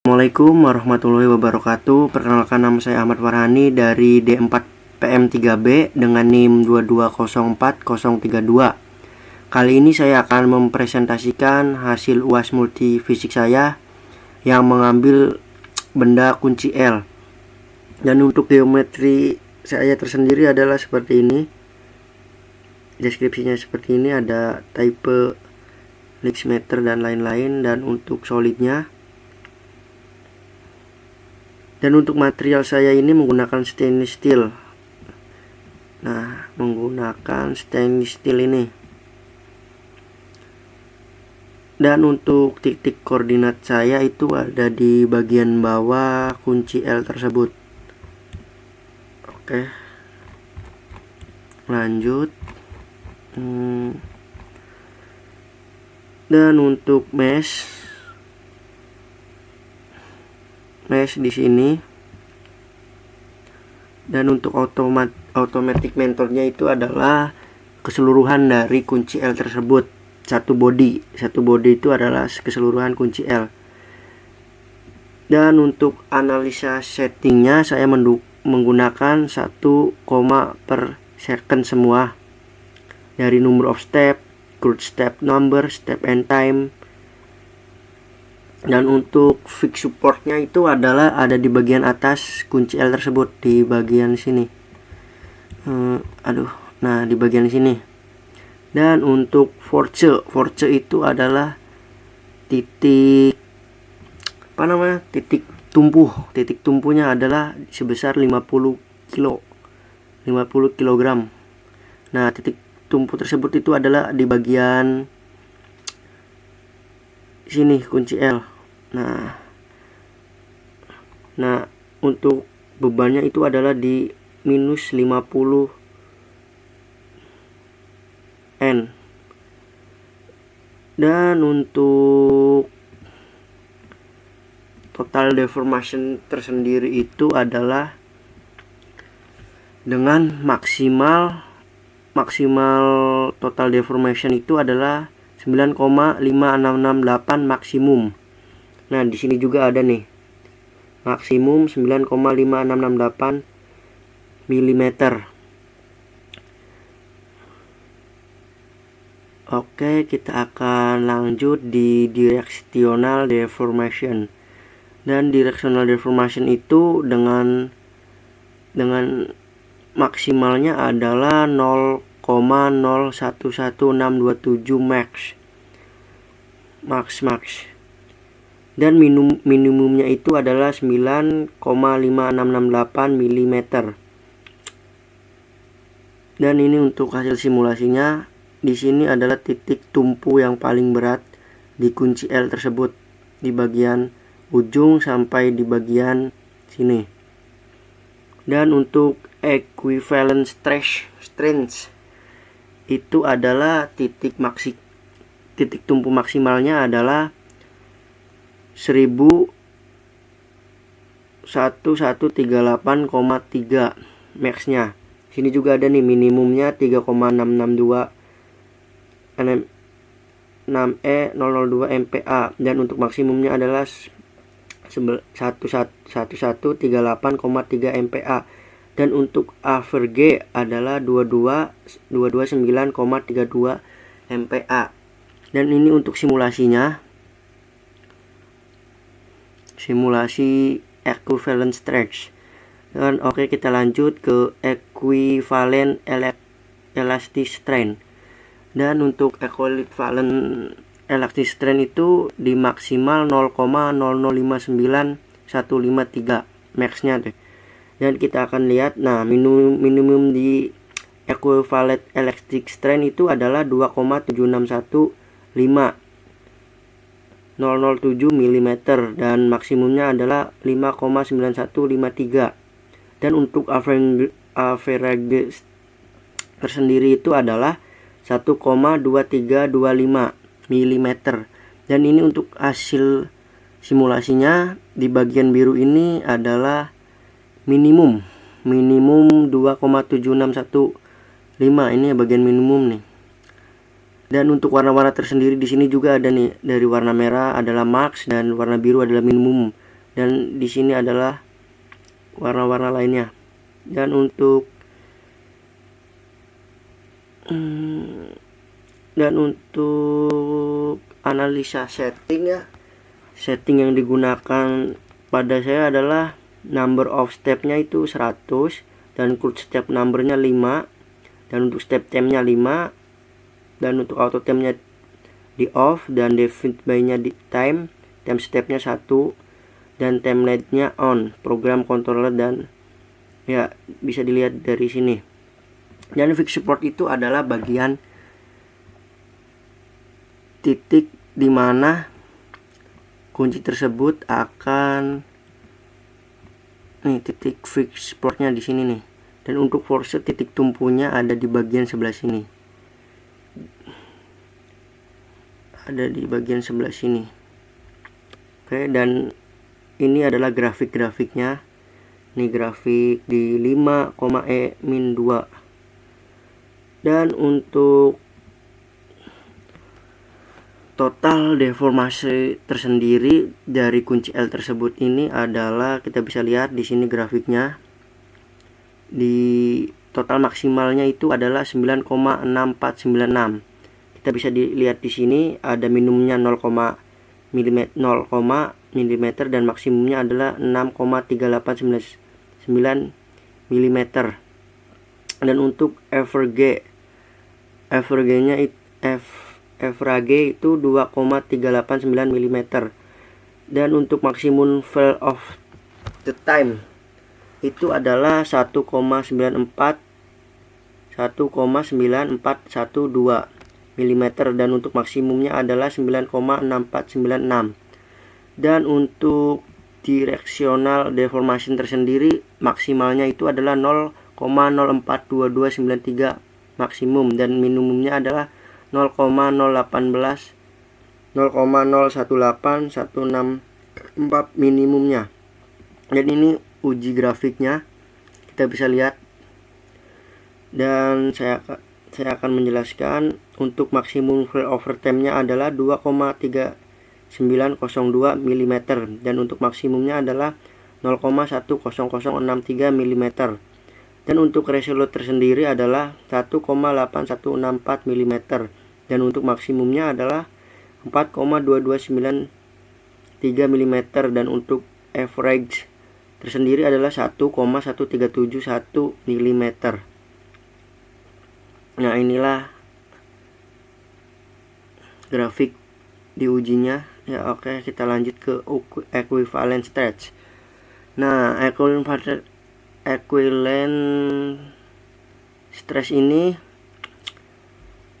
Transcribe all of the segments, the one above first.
Assalamualaikum warahmatullahi wabarakatuh. Perkenalkan, nama saya Ahmad Farhani dari D4PM3B dengan NIM 2204032. Kali ini saya akan mempresentasikan hasil UAS multifisik saya yang mengambil benda kunci L. Dan untuk geometri saya tersendiri adalah seperti ini. Deskripsinya seperti ini, ada type, Lixmeter dan lain-lain. Dan untuk solidnya, dan untuk material saya ini menggunakan stainless steel. Nah, menggunakan stainless steel ini. Dan untuk titik koordinat saya itu ada di bagian bawah kunci L tersebut. Oke, lanjut. Dan untuk mesh di sini. Dan untuk automatic mentornya itu adalah keseluruhan dari kunci L tersebut. Satu body itu adalah keseluruhan kunci L. Dan untuk analisa settingnya saya menggunakan 1, per second semua, dari number of step, crude step number, step and time. Dan untuk fix supportnya itu adalah ada di bagian atas kunci L tersebut, di bagian sini. Nah, di bagian sini. Dan untuk force itu adalah titik titik tumpunya adalah sebesar 50 kg. Nah, titik tumpu tersebut itu adalah di bagian sini kunci L. Nah, untuk bebannya itu adalah di minus 50 N. Dan untuk total deformation tersendiri itu adalah dengan maksimal total deformation itu adalah 9,5668 maksimum. Nah, di sini juga ada nih maksimum 9,5668 mm. Oke, kita akan lanjut di directional deformation. Dan directional deformation itu dengan maksimalnya adalah 0,011627 max. Dan minimumnya itu adalah 9,5668 mm. Dan ini untuk hasil simulasinya. Di sini adalah titik tumpu yang paling berat di kunci L tersebut, di bagian ujung sampai di bagian sini. Dan untuk equivalent strength itu adalah titik tumpu maksimalnya adalah 1138,3 maxnya. Sini juga ada nih minimumnya 3,662 NME002 MPa, dan untuk maksimumnya adalah 1138,3 MPa. Dan untuk average adalah 229,32 MPa. Dan ini untuk simulasinya, simulasi equivalent stretch. Dan oke, kita lanjut ke equivalent elastic strain. Dan untuk equivalent elastic strain itu di maksimal 0,0059153 maxnya deh. Dan kita akan lihat, nah, minimum di equivalent elastic strain itu adalah 2,7615007 mm, dan maksimumnya adalah 5,9153. Dan untuk average tersendiri itu adalah 1,2325 mm. Dan ini untuk hasil simulasinya di bagian biru ini adalah minimum 2,7615. Ini bagian minimum nih. Dan untuk warna-warna tersendiri di sini juga ada nih. Dari warna merah adalah max dan warna biru adalah minimum. dan di sini adalah warna-warna lainnya. Dan untuk analisa setting ya, setting yang digunakan pada saya adalah number of stepnya itu 100 dan crude step numbernya 5, dan untuk step time-nya 5, dan untuk auto time-nya di off, dan definite by-nya di time stepnya 1, dan template-nya on, program controller, dan ya bisa dilihat dari sini. Dan fix support itu adalah bagian titik dimana kunci tersebut akan titik fix supportnya di sini nih. Dan untuk force titik tumpunya ada di bagian sebelah sini. Ada di bagian sebelah sini. Oke, dan ini adalah grafik-grafiknya. Ini grafik di 5,E-2. Dan untuk total deformasi tersendiri dari kunci L tersebut ini adalah, kita bisa lihat di sini grafiknya. Di total maksimalnya itu adalah 9,6496. Kita bisa dilihat di sini ada minimumnya 0, mm dan maksimumnya adalah 6,3899 mm. Dan untuk average nya itu 2,389 mm. Dan untuk maksimum fail of the time itu adalah 1,9412 mm, dan untuk maksimumnya adalah 9,6496. Dan untuk directional deformation tersendiri maksimalnya itu adalah 0,042293 maksimum, dan minimumnya adalah 0,018164 minimumnya. Dan ini uji grafiknya, kita bisa lihat. Dan saya akan menjelaskan. Untuk maksimum fail over time-nya adalah 2,3902 mm, dan untuk maksimumnya adalah 0,10063 mm. Dan untuk resolute tersendiri adalah 1,8164 mm, dan untuk maksimumnya adalah 4,2293 mm, dan untuk average tersendiri adalah 1,1371 mm. Nah, inilah grafik diujinya ya. Oke, kita lanjut ke equivalent stretch. Nah, equivalent stretch ini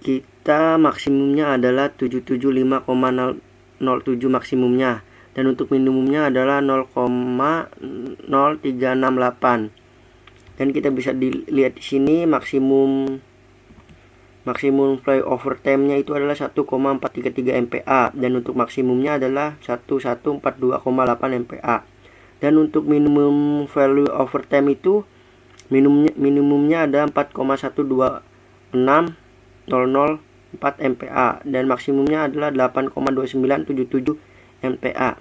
kita maksimumnya adalah 775,07 maksimumnya, dan untuk minimumnya adalah 0,0368. Dan kita bisa dilihat di sini maksimum fly over time-nya itu adalah 1,433 MPa, dan untuk maksimumnya adalah 1142,8 MPa. Dan untuk minimum value over time itu minimumnya ada 4,126,004 MPa, dan maksimumnya adalah 8,2977 MPa.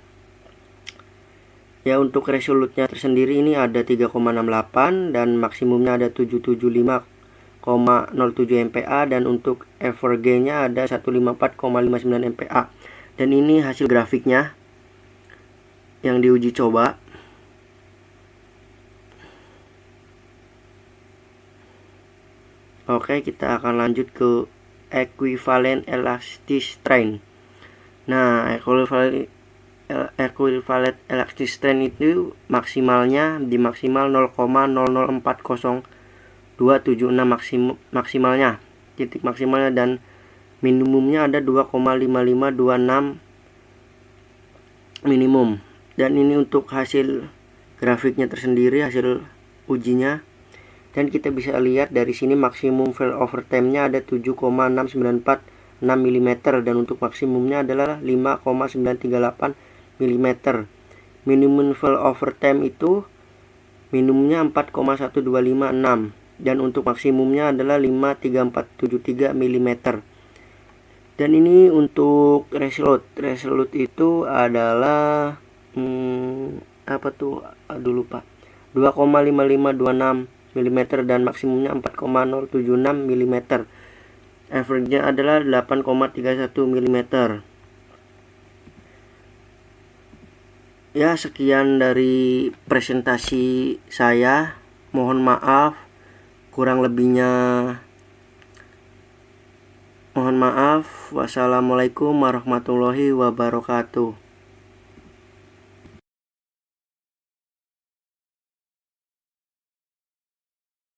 Ya, untuk resolute-nya tersendiri ini ada 3,68, dan maksimumnya ada 775,07 MPa, dan untuk average-nya ada 154,59 MPa. Dan ini hasil grafiknya yang diuji coba. Oke, kita akan lanjut ke equivalent elastic strain. Nah, equivalent elastic strain itu maksimalnya di maksimal 0,0040 maksimalnya, titik maksimalnya, dan minimumnya ada 2,5526 minimum. Dan ini untuk hasil grafiknya tersendiri, hasil ujinya. Dan kita bisa lihat dari sini maksimum fail over time-nya ada 7,6946 mm, dan untuk maksimumnya adalah 5,938 mm. Minimum fail over time itu minimumnya 4,1256, dan untuk maksimumnya adalah 53473 mm. Dan ini untuk resolute itu adalah apa tuh, aduh lupa, 2,5526 mm dan maksimumnya 4,076 mm. Average-nya adalah 8,31 mm. Ya, sekian dari presentasi saya. Mohon maaf kurang lebihnya. Mohon maaf. Wassalamualaikum warahmatullahi wabarakatuh.